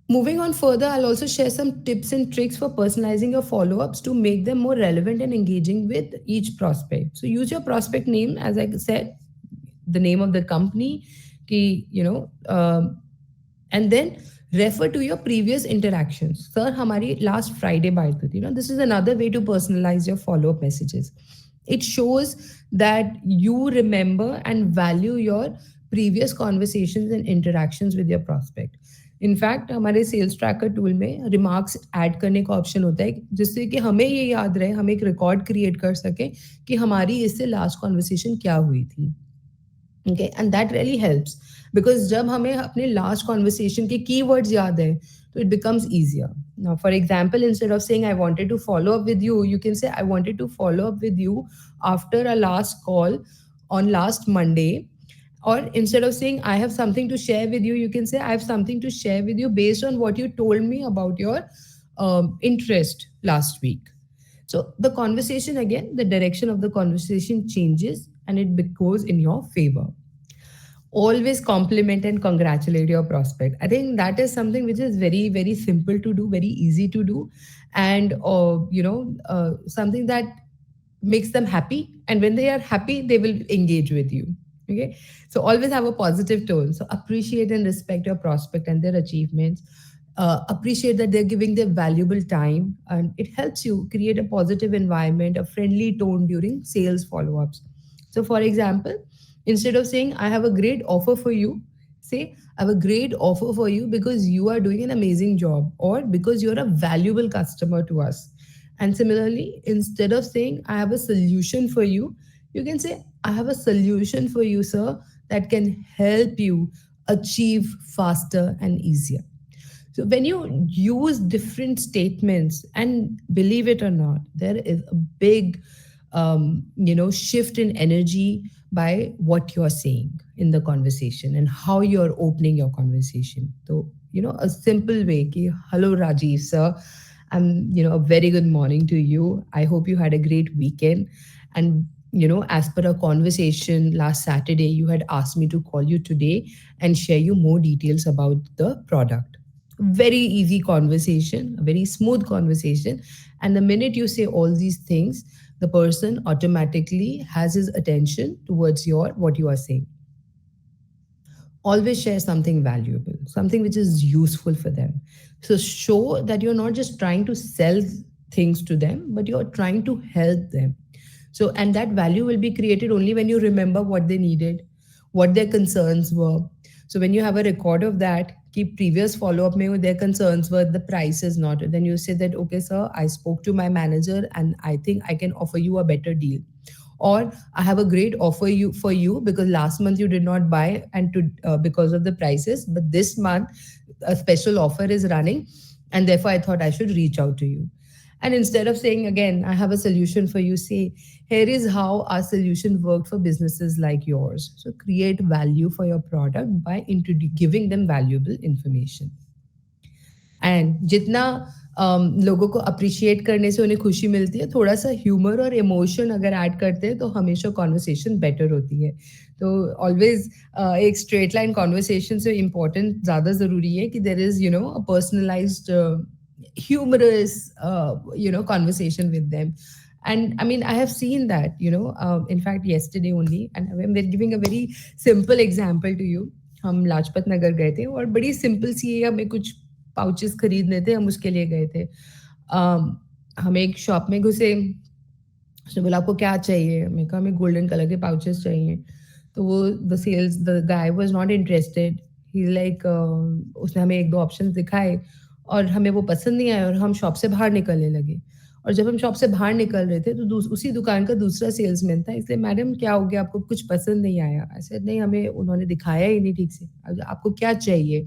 A: moving on further, I'll also share some tips and tricks for personalizing your follow-ups to make them more relevant and engaging with each prospect. So use your prospect name, as I said, the name of the company, and then refer to your previous interactions. Sir, हमारी last Friday बात हुई थी. This is another way to personalize your follow-up messages. It shows that you remember and value your previous conversations and interactions with your prospect. In fact हमारे sales tracker tool में remarks add करने का option होता है जिससे कि हमें ये याद रहे, हम एक रिकॉर्ड क्रिएट कर सकें कि हमारी इससे लास्ट कॉन्वर्सेशन क्या हुई थी. Okay, and that really helps because जब हमें अपने last conversation के keywords याद हैं, so it becomes easier. Now, for example, instead of saying I wanted to follow up with you, you can say I wanted to follow up with you after a last call on last Monday. Or instead of saying I have something to share with you, you can say I have something to share with you based on what you told me about your interest last week. So the conversation, again, the direction of the conversation changes and it goes in your favor. Always compliment and congratulate your prospect. I think that is something which is very, very simple to do, very easy to do, and something that makes them happy. And when they are happy, they will engage with you. Okay, so always have a positive tone. So appreciate and respect your prospect and their achievements. Appreciate that they're giving their valuable time, and it helps you create a positive environment, a friendly tone during sales follow-ups. So, for example, instead of saying I have a great offer for you, say I have a great offer for you because you are doing an amazing job or because you're a valuable customer to us. And similarly, instead of saying I have a solution for you, you can say I have a solution for you, sir, that can help you achieve faster and easier. So when you use different statements, and believe it or not, there is a big, shift in energy by what you're saying in the conversation and how you're opening your conversation. So, a simple way, ki, hello, Rajiv, sir. A very good morning to you. I hope you had a great weekend. And, as per our conversation last Saturday, you had asked me to call you today and share you more details about the product. Very easy conversation, a very smooth conversation. And the minute you say all these things, the person automatically has his attention towards what you are saying. always share something valuable, something which is useful for them. So show that you're not just trying to sell things to them, but you're trying to help them. So, and that value will be created only when you remember what they needed, what their concerns were. So when you have a record of that, keep previous follow up में their concerns were the price is not. Then you say that, okay, sir, I spoke to my manager and I think I can offer you a better deal, or I have a great offer you for you because last month you did not buy and to because of the prices, but this month a special offer is running, and therefore I thought I should reach out to you. And instead of saying again, I have a solution for you, say, here is how our solution worked for businesses like yours. So create value for your product by giving them valuable information. And जितना लोगों को appreciate करने से उन्हें खुशी मिलती है, थोड़ा सा ह्यूमर और इमोशन अगर ऐड करते हैं तो हमेशा कॉन्वर्सेशन बेटर होती है. तो ऑलवेज एक स्ट्रेट लाइन कॉन्वर्सेशन से इम्पोर्टेंट ज़्यादा ज़रूरी है कि there is a personalised humorous conversation with them. And I mean, I have seen that, in fact yesterday only, and I'm giving a very simple example to you. हम लाजपत नगर गए थे और बड़ी सिंपल सी हमें कुछ पाउचेस खरीदने थे, हम उसके लिए गए थे. हम एक शॉप में घुसे, उसने बोला आपको क्या चाहिए, मैं कहा हमें गोल्डन कलर के पाउचेस चाहिए. तो वो the guy was not interested. He like उसने हमें एक दो ऑप्शंस दिखाए और हमें वो पसंद नहीं आया और हम शॉप से बाहर निकलने लगे. और जब हम शॉप से बाहर निकल रहे थे तो उसी दुकान का दूसरा सेल्समैन था. इसलिए मैडम क्या हो गया, आपको कुछ पसंद नहीं आया? ऐसे नहीं, हमें उन्होंने दिखाया ही नहीं ठीक से. आपको क्या चाहिए?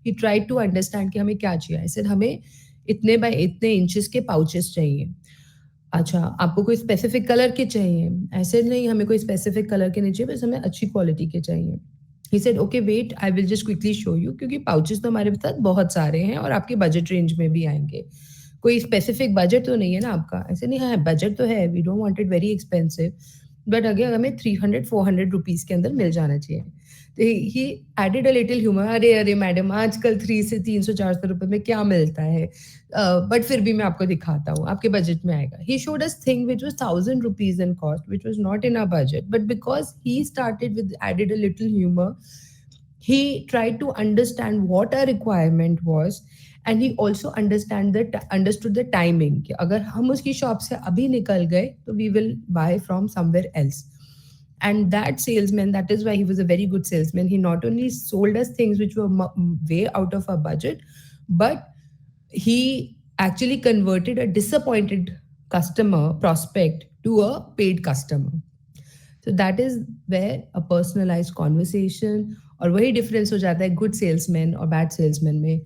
A: ही ट्राई टू अंडरस्टैंड कि हमें क्या चाहिए. ऐसे हमें इतने बाय इतने इंचेस के पाउचेस चाहिए. अच्छा, आपको कोई स्पेसिफिक कलर के चाहिए? ऐसे नहीं, हमें कोई स्पेसिफिक कलर के नहीं चाहिए, बस हमें अच्छी क्वालिटी के चाहिए. He said okay wait, I will just quickly show you, क्योंकि पाउचेस तो हमारे पास बहुत सारे हैं और आपके बजट रेंज में भी आएंगे. कोई स्पेसिफिक बजट तो नहीं है ना आपका? ऐसे नहीं, हाँ बजट तो है, we don't want it very expensive, but अगर हमें 300-400 रुपीज़ के अंदर मिल जाना चाहिए. तो ही एडेड अ लिटिल ह्यूमर, अरे अरे मैडम आजकल 300 से 300-400 रुपये में क्या मिलता है, बट फिर भी मैं आपको दिखाता हूँ, आपके बजट में आएगा. He showed us thing which was 1000 rupees in cost, which was not in our budget, but because he started with added a little humour, he tried to understand what our requirement was, and he also understood the timing कि अगर हम उसकी shop से अभी निकल गए तो we will buy from somewhere else. And that salesman, that is why he was a very good salesman. He not only sold us things which were way out of our budget, but he actually converted a disappointed customer prospect to a paid customer. So that is where a personalized conversation, और वही difference हो जाता है good salesman और bad salesman में.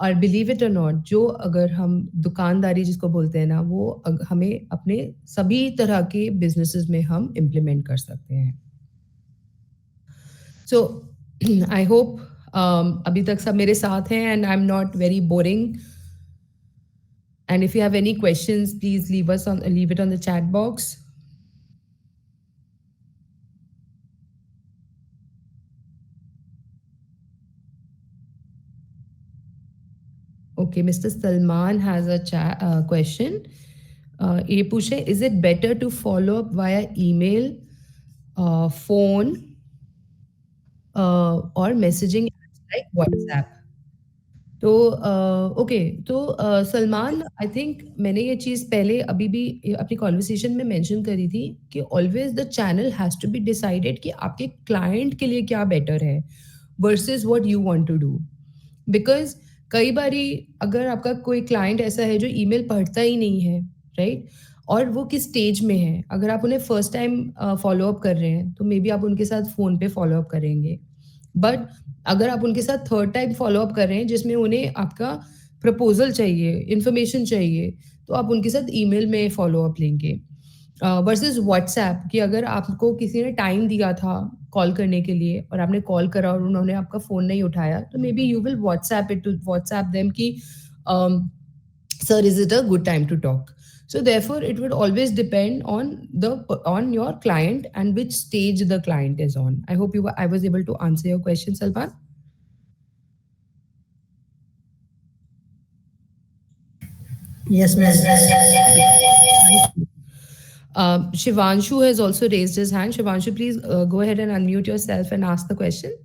A: और believe it और not, जो अगर हम दुकानदारी जिसको बोलते हैं ना, वो हमें अपने सभी तरह के बिजनेसेस में हम इम्प्लीमेंट कर सकते हैं. सो आई होप अभी तक सब मेरे साथ हैं and I am not very boring. And if you have any questions please leave it on the chat box. Okay, Mr. Salman has a question. ये पूछे, is it better to follow up via email, phone, or messaging apps like WhatsApp? तो okay, तो Salman, I think मैंने ये चीज़ पहले अभी भी अपनी कॉन्वर्सेशन में मेंशन करी थी कि always the channel has to be decided कि आपके क्लाइंट के लिए क्या बेटर है versus what you want to do. Because कई बारी अगर आपका कोई क्लाइंट ऐसा है जो ईमेल पढ़ता ही नहीं है, राइट, और वो किस स्टेज में है, अगर आप उन्हें फर्स्ट टाइम फॉलो अप कर रहे हैं तो मे बी आप उनके साथ फ़ोन पे फॉलो अप करेंगे. बट अगर आप उनके साथ थर्ड टाइम फॉलो अप कर रहे हैं जिसमें उन्हें आपका प्रपोजल चाहिए, इन्फॉर्मेशन चाहिए, तो आप उनके साथ ईमेल में फॉलो अप लेंगे. वर्सेस व्हाट्सएप कि अगर आपको किसी ने टाइम दिया था कॉल करने के लिए और आपने कॉल करा और उन्होंने आपका फ़ोन नहीं उठाया, तो maybe you will WhatsApp them कि sir is it a good time to talk. So therefore, it would always depend on your client and which stage the client is on. I hope I was able to answer your question, Salman.
C: Yes, ma'am.
A: Shivanshu has also raised his hand. Shivanshu, please go ahead and unmute yourself and ask the question.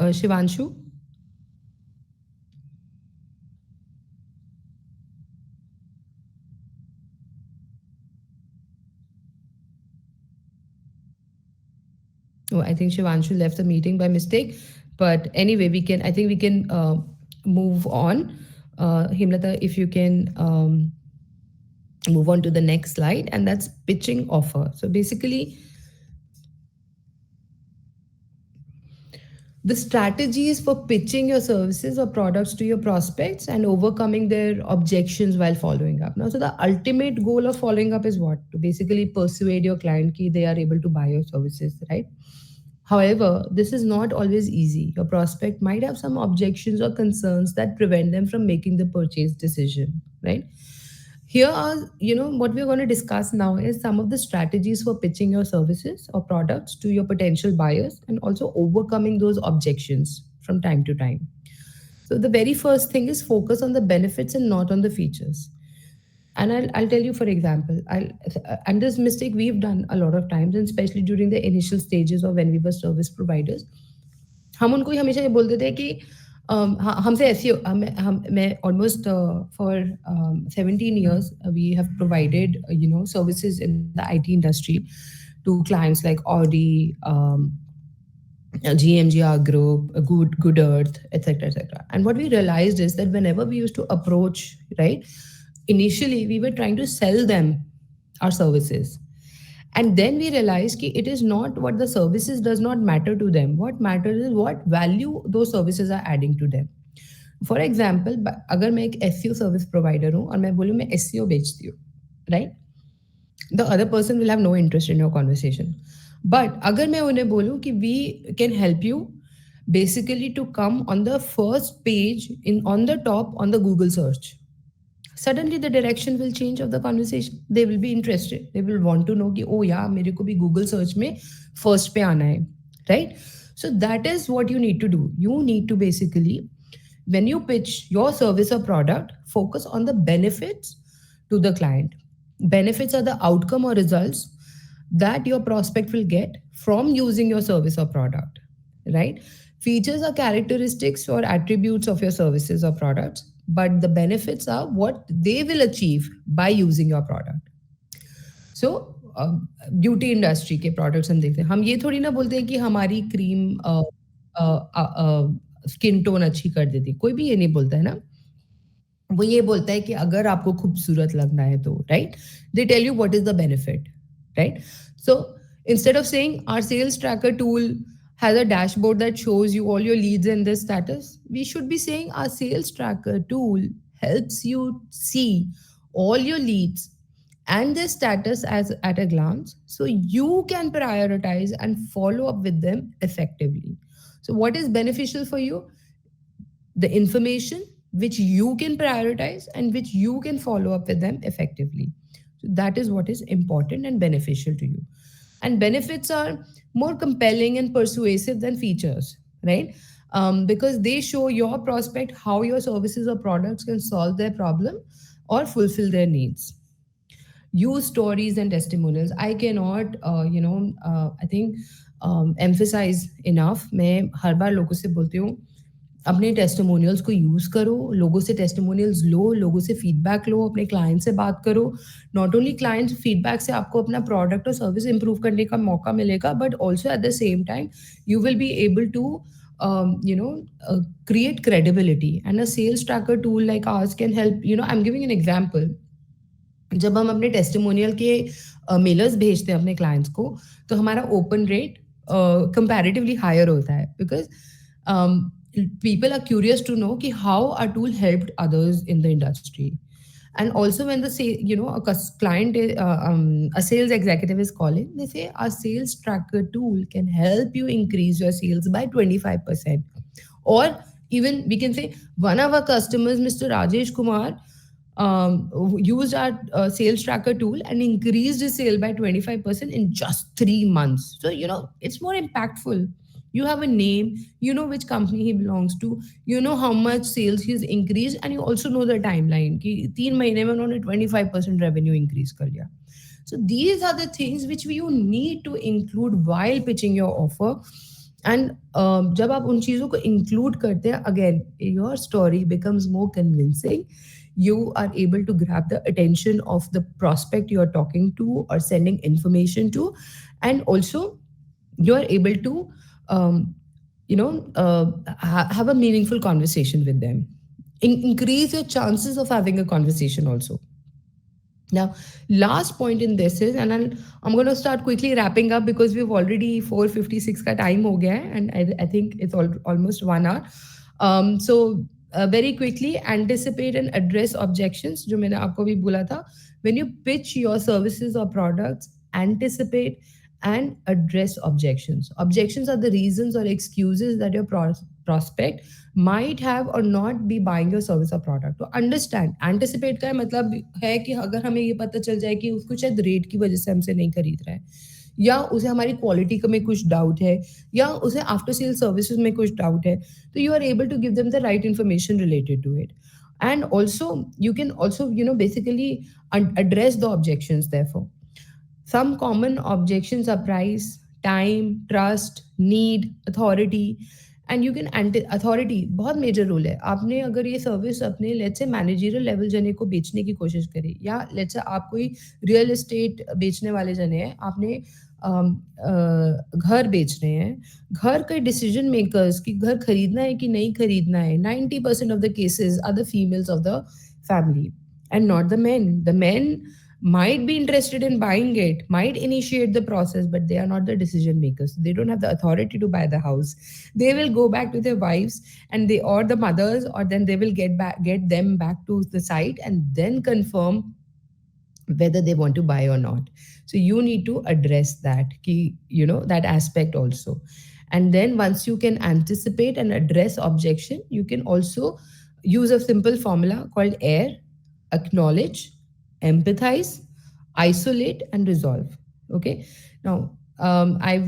A: Shivanshu. Oh, I think Shivanshu left the meeting by mistake. But anyway, we can. I think we can move on. Himlata, if you can move on to the next slide, and that's pitching offer. So basically, the strategies for pitching your services or products to your prospects and overcoming their objections while following up. Now, so the ultimate goal of following up is what? To basically persuade your client that they are able to buy your services, right? However, this is not always easy. Your prospect might have some objections or concerns that prevent them from making the purchase decision, right? Here are, what we're going to discuss now is some of the strategies for pitching your services or products to your potential buyers and also overcoming those objections from time to time. So, the very first thing is focus on the benefits and not on the features. And I'll tell you, for example, and this mistake we've done a lot of times, and especially during the initial stages or when we were service providers, हम उनको ही हमेशा ये बोलते थे कि हमसे ऐसी मैं almost for 17 years we have provided services in the IT industry to clients like Audi, GMGR Group, Good Earth, etc., etc. And what we realized is that whenever we used to approach, right, initially we were trying to sell them our services, and then we realized that it is not what the services does not matter to them. What matters is what value those services are adding to them. For example, अगर मैं एक SEO service provider हूँ और मैं बोलूँ मैं SEO बेचती हूँ, right? The other person will have no interest in your conversation. But अगर मैं उन्हें बोलूँ कि we can help you basically to come on the first page on the top on the Google search, suddenly the direction will change of the conversation. They will be interested. They will want to know कि oh yeah, मेरे को भी Google search में first पे आना है, right? So that is what you need to do. You need to basically, when you pitch your service or product, focus on the benefits to the client. Benefits are the outcome or results that your prospect will get from using your service or product, right? Features are characteristics or attributes of your services or products, but the benefits are what they will achieve by using your product. So beauty industry के products हम देखते हैं, हम ये थोड़ी ना बोलते हैं कि हमारी क्रीम स्किन टोन अच्छी कर देती, कोई भी ये नहीं बोलता है ना, वो ये बोलता है कि अगर आपको खूबसूरत लगना है तो, right, they tell you what is the benefit, right? So instead of saying our sales tracker tool has a dashboard that shows you all your leads and their status, we should be saying our sales tracker tool helps you see all your leads and their status as at a glance so you can prioritize and follow up with them effectively. So what is beneficial for you? The information which you can prioritize and which you can follow up with them effectively. So that is what is important and beneficial to you. And benefits are more compelling and persuasive than features, right? Because they show your prospect how your services or products can solve their problem or fulfill their needs. Use stories and testimonials. I cannot I think emphasize enough. मैं हर बार लोगों से बोलती हूँ अपने testimonials को use करो, लोगों से टेस्टिमोनियल्स लो, लोगों से फीडबैक लो, अपने क्लाइंट से बात करो. नॉट ओनली क्लाइंट फीडबैक से आपको अपना प्रोडक्ट और सर्विस इंप्रूव करने का मौका मिलेगा, but also at the same time you will be able to create credibility. And a sales tracker tool like ours can help. I'm giving an example. जब हम अपने टेस्टिमोनियल के मेलर्स भेजते हैं अपने क्लाइंट्स को, तो हमारा ओपन रेट कंपैरेटिवली हायर होता है, because people are curious to know ki how our tool helped others in the industry. And also when a client, a sales executive is calling, they say our sales tracker tool can help you increase your sales by 25%. Or even we can say one of our customers, Mr. Rajesh Kumar, used our sales tracker tool and increased his sale by 25% in just 3 months. So, it's more impactful. You have a name, you know which company he belongs to, you know how much sales he's increased, and you also know the timeline. कि 3 महीने में उन्होंने 25% revenue increase कर लिया. So these are the things which you need to include while pitching your offer. And जब आप उन चीज़ों को इंक्लूड करते हैं, again your story becomes more convincing. You are able to grab the attention of the prospect you are talking to or sending information to, and also you are able to um, have a meaningful conversation with them. Increase your chances of having a conversation also. Now, last point in this is, and I'm going to start quickly wrapping up because we've already 4:56 ka time ho gaya hai, and I think it's almost 1 hour. So very quickly, anticipate and address objections. जो मैंने आपको भी बोला था, when you pitch your services or products, anticipate and address objections. Objections are the reasons or excuses that your prospect might have or not be buying your service or product. To understand, anticipate का मतलब है कि अगर हमें ये पता चल जाए कि उसको शायद रेट की वजह से हमसे नहीं खरीद रहा है, या उसे हमारी क्वालिटी में कुछ डाउट है, या उसे आफ्टर सेल सर्विसेज में कुछ डाउट है, तो you are able to give them the right information related to it. And also you can also basically address the objections. Therefore, some common objections are price, time, trust, need, authority. And you can authority बहुत major role है. आपने अगर ये service अपने let's say managerial level जने को बेचने की कोशिश करी, या लेट्स से आप कोई रियल एस्टेट बेचने वाले जने हैं, आपने घर बेच रहे हैं, घर के डिसीजन मेकर्स कि घर खरीदना है कि नहीं खरीदना है, 90% of the cases are the females of the family and not the men. The men might be interested in buying it, might initiate the process, but they are not the decision makers. They don't have the authority to buy the house. They will go back to their wives, and they or the mothers, or then they will get them back to the site and then confirm whether they want to buy or not. So you need to address that key, that aspect also. And then once you can anticipate and address objection, you can also use a simple formula called AIR: acknowledge, empathize, isolate, and resolve. Okay. Now, I've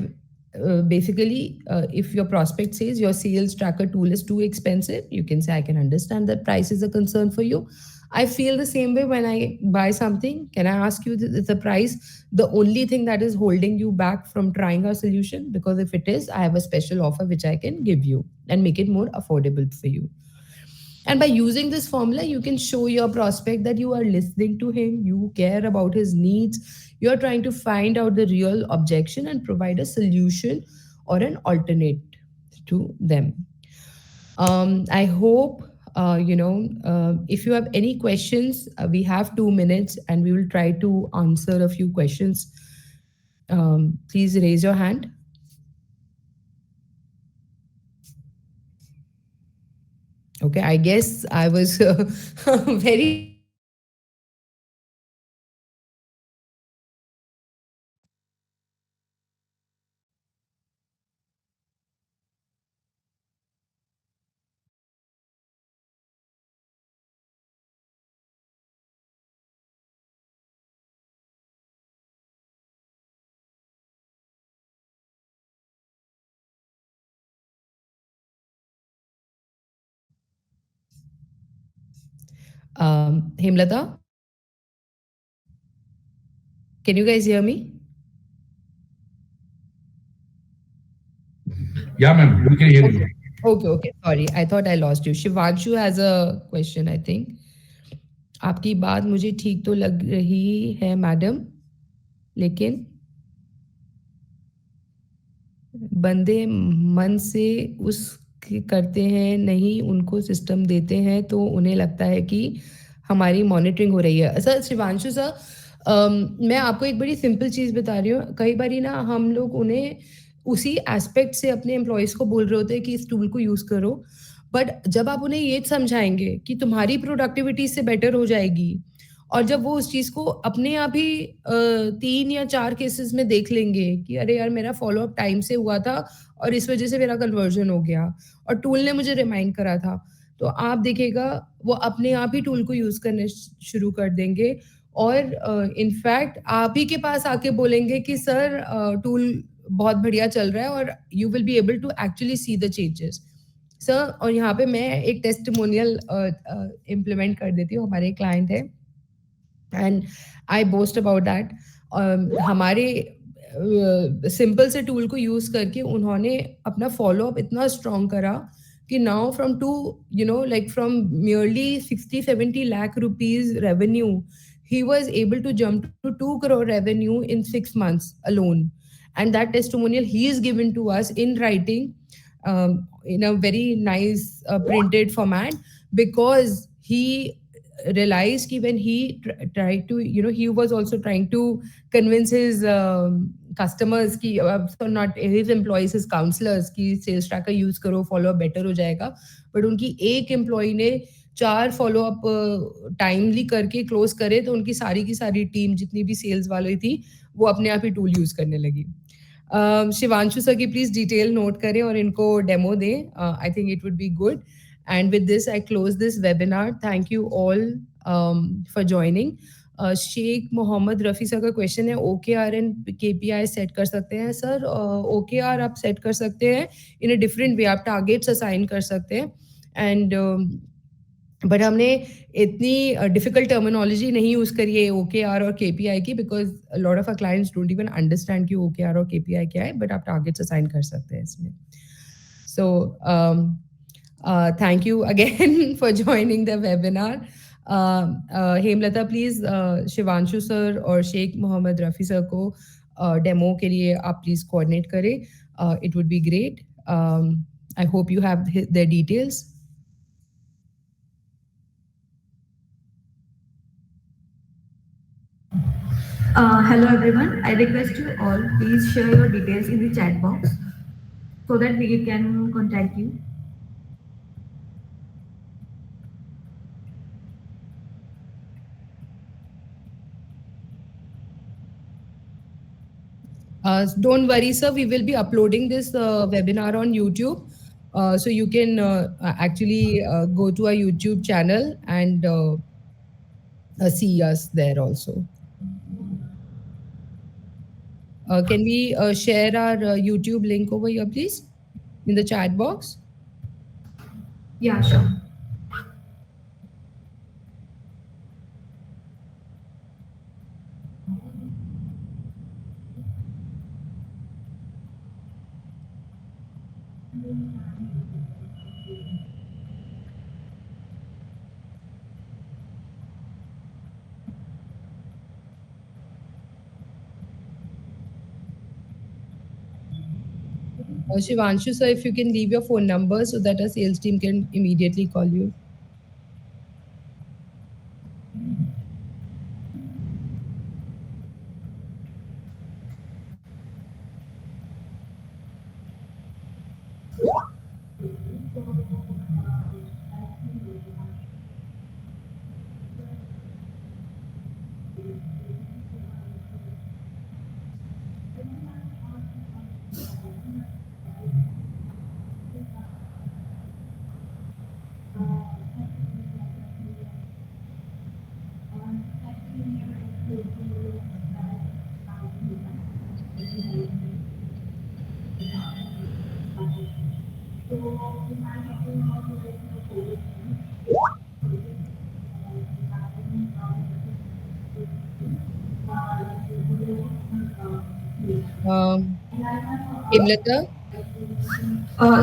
A: basically, if your prospect says your sales tracker tool is too expensive, you can say, I can understand that price is a concern for you. I feel the same way when I buy something. Can I ask you, is the price the only thing that is holding you back from trying our solution? Because if it is, I have a special offer which I can give you and make it more affordable for you. And by using this formula, you can show your prospect that you are listening to him, you care about his needs, you are trying to find out the real objection and provide a solution or an alternate to them. I hope, if you have any questions, we have 2 minutes and we will try to answer a few questions. Please raise your hand. Okay, I guess I was very short in my answer. Hemlata, can you guys hear me?
D: Yeah, ma'am, we can hear you.
A: Okay. Okay, okay. Sorry, I thought I lost you. Shivanshu has a question, I think. आपकी बात मुझे ठीक तो लग रही है madam, लेकिन बंदे मन से उस करते हैं नहीं, उनको सिस्टम देते हैं तो उन्हें लगता है कि हमारी मॉनिटरिंग हो रही है. सर शिवांशु सर, मैं आपको एक बड़ी सिंपल चीज़ बता रही हूँ. कई बार ना हम लोग उन्हें उसी एस्पेक्ट से अपने एम्प्लॉयज़ को बोल रहे होते हैं कि इस टूल को यूज़ करो, बट जब आप उन्हें ये समझाएंगे कि तुम्हारी प्रोडक्टिविटी से बेटर हो जाएगी, और जब वो उस चीज़ को अपने आप ही 3 या 4 केसेस में देख लेंगे कि अरे यार मेरा फॉलो अप टाइम से हुआ था और इस वजह से मेरा कन्वर्जन हो गया और टूल ने मुझे रिमाइंड करा था, तो आप देखिएगा वो अपने आप ही टूल को यूज़ करने शुरू कर देंगे, और इनफैक्ट आप ही के पास आके बोलेंगे कि सर टूल बहुत बढ़िया चल रहा है, और you will be able to actually see the changes. Sir, और यहाँ पे मैं एक टेस्टिमोनियल इम्प्लीमेंट कर देती हूँ. हमारे क्लाइंट है and I boast about that. हमारे सिंपल से टूल को यूज करके उन्होंने अपना फॉलो अप इतना स्ट्रॉन्ग करा कि now from to like from merely 60-70 lakh rupees revenue, he was able to jump to 2 crore revenue in 6 months alone. And that testimonial he is given to us in writing, in a very nice printed format, because he realized कि when he tried to, he was also trying to convince his customers कि so not his employees, his counselors कि sales tracker use करो, follow up better हो जाएगा. But उनकी एक employee ने 4 follow up timely करके क्लोज करे, तो उनकी की सारी टीम जितनी भी सेल्स वाली थी वो अपने आप ही टूल यूज करने लगी. शिवांशु सर की प्लीज डिटेल नोट करें और इनको डेमो दें. I think it would be good. And with this, I close this webinar. Thank you all for joining. Sheikh Mohammad Rafi sir का क्वेश्चन है, OKR एंड KPI सेट कर सकते हैं सर? OKR आप सेट कर सकते हैं इन अ डिफरेंट वे, आप टारगेट्स असाइन कर सकते हैं. एंड बट हमने इतनी डिफिकल्ट टर्मिनोलॉजी नहीं यूज़ करी है OKR और KPI की, because lot of our clients don't even understand कि OKR और KPI क्या है, बट आप टारगेट्स असाइन कर सकते हैं इसमें. So thank you again for joining the webinar. Hemlata, please Shivanshu sir और Sheikh Mohammed Rafi sir को demo के लिए आप please coordinate करें. It would be great. I hope you have their details.
D: Hello everyone. I request you all please share your details in the chat box so that we can contact you.
A: Don't worry, sir. We will be uploading this webinar on YouTube. So you can actually go to our YouTube channel and see us there also. Can we share our YouTube link over here, please, in the chat box?
D: Yeah, sure.
A: Shivanshu, sir, if you can leave your phone number so that our sales team can immediately call you. Hemlata?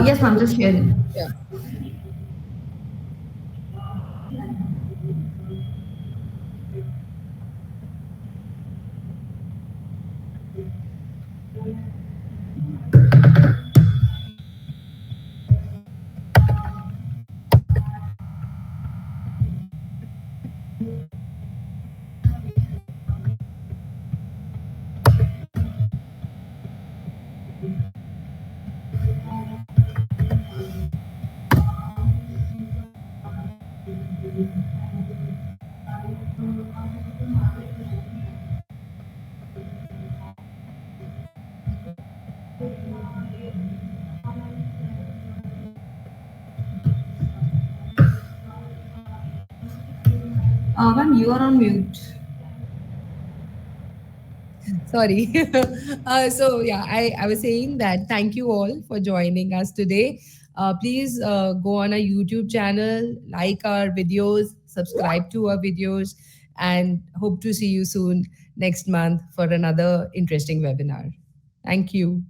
D: Yes, ma'am, just sharing.
A: Yeah.
D: Ma'am, you are on mute.
A: Sorry. So yeah, I was saying that thank you all for joining us today. Please go on our YouTube channel, like our videos, subscribe to our videos, and hope to see you soon. next month for another interesting webinar. Thank you.